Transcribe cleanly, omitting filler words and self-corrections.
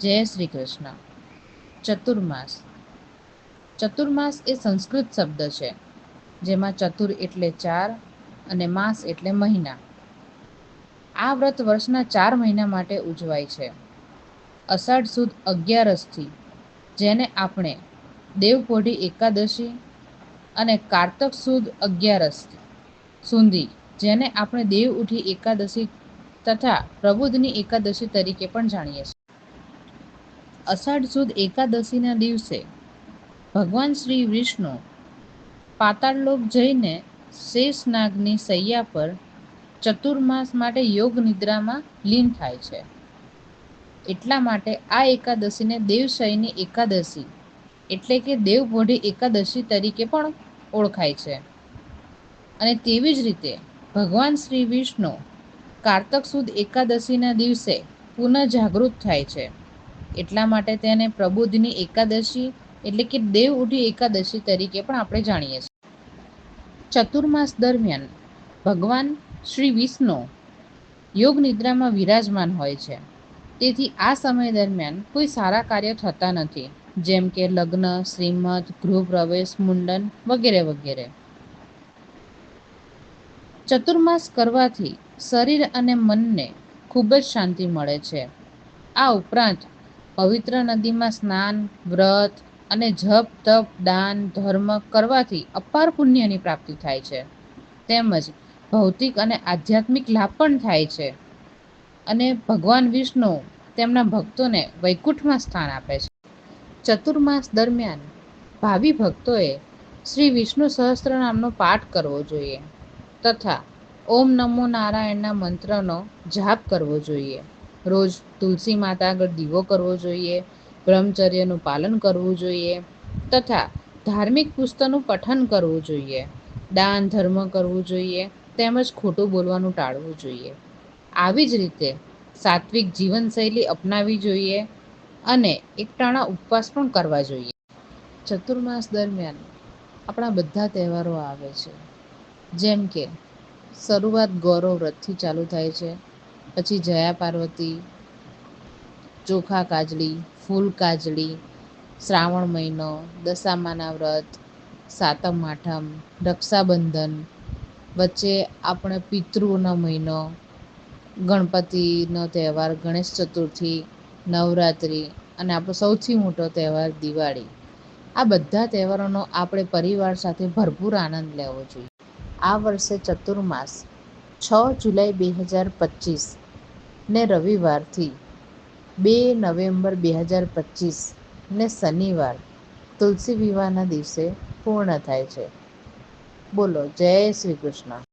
જય શ્રી કૃષ્ણ. ચતુર્માસ. ચતુર્માસ એ સંસ્કૃત શબ્દ છે, જેમાં ચતુર એટલે 4 અને માસ એટલે મહિના. આ વ્રત વર્ષના 4 મહિના માટે ઉજવાય છે. અષાઢ સુદ 11થી, જેને આપણે દેવપોઢી એકાદશી, અને કારતક સુદ 11 સુધી, જેને આપણે દેવ ઉઠી એકાદશી તથા પ્રબુદ્ધની એકાદશી તરીકે પણ જાણીએ છીએ. અષાઢ સુદ એકાદશીના દિવસે ભગવાન શ્રી વિષ્ણુ પાતાળલોક જઈને શેષનાગની શૈયા પર ચતુર્માસ માટે યોગ નિદ્રામાં લીન થાય છે. એટલા માટે આ એકાદશીને દેવશયની એકાદશી એટલે કે દેવપોઢી એકાદશી તરીકે પણ ઓળખાય છે. અને તેવી જ રીતે ભગવાન શ્રી વિષ્ણુ કારતક સુદ એકાદશીના દિવસે પુનઃ જાગૃત થાય છે. એટલા માટે તેને પ્રબુદ્ધની એકાદશી એટલે કે દેવ ઉઠી એકાદશી તરીકે પણ આપણે જાણીએ છીએ. ચતુર્માસ દરમિયાન ભગવાન શ્રી વિષ્ણુ યોગ નિદ્રામાં વિરાજમાન હોય છે. તેથી આ સમય દરમિયાન કોઈ સારા કાર્ય થતા નથી, જેમ કે લગ્ન, શ્રીમત, ગૃહપ્રવેશ, મુંડન વગેરે વગેરે. ચતુર્માસ કરવાથી શરીર અને મનને ખૂબ જ શાંતિ મળે છે. આ ઉપરાંત પવિત્ર નદીમાં સ્નાન, વ્રત અને જપ, તપ, દાન, ધર્મ કરવાથી અપાર પુણ્યની પ્રાપ્તિ થાય છે. તેમજ ભૌતિક અને આધ્યાત્મિક લાભ પણ થાય છે. અને ભગવાન વિષ્ણુ તેમના ભક્તોને વૈકુંઠમાં સ્થાન આપે છે. ચતુર્માસ દરમિયાન ભાવિ ભક્તોએ શ્રી વિષ્ણુ સહસ્ત્ર નામનો પાઠ કરવો જોઈએ તથા ઓમ નમો નારાયણના મંત્રનો જાપ કરવો જોઈએ. રોજ તુલસી માતા આગળ દીવો કરવો જોઈએ, બ્રહ્મચર્યનું પાલન કરવું જોઈએ તથા ધાર્મિક પુસ્તકનું પઠન કરવું જોઈએ, દાન ધર્મ કરવું જોઈએ તેમજ ખોટું બોલવાનું ટાળવું જોઈએ. આવી જ રીતે સાત્વિક જીવનશૈલી અપનાવી જોઈએ અને એકટાણા ઉપવાસ પણ કરવા જોઈએ. ચતુર્માસ દરમિયાન આપણા બધા તહેવારો આવે છે, જેમ કે શરૂઆત ગૌરવ વ્રતથી ચાલુ થાય છે, પછી જયા પાર્વતી, ચોખા કાજળી, ફૂલ કાજળી, શ્રાવણ મહિનો, દશામાના વ્રત, સાતમ આઠમ, રક્ષાબંધન, વચ્ચે આપણે પિતૃઓનો મહિનો, ગણપતિનો તહેવાર, ગણેશ ચતુર્થી, નવરાત્રિ અને આપણો સૌથી મોટો તહેવાર દિવાળી. આ બધા તહેવારોનો આપણે પરિવાર સાથે ભરપૂર આનંદ લેવો જોઈએ. આ વર્ષે ચતુર્માસ 6 જુલાઈ 2025 ને રવિવારથી 2 નવેમ્બર 2025 ને શનિવાર તુલસી વિવાહના દિવસે પૂર્ણ થાય છે. બોલો જય શ્રી કૃષ્ણ.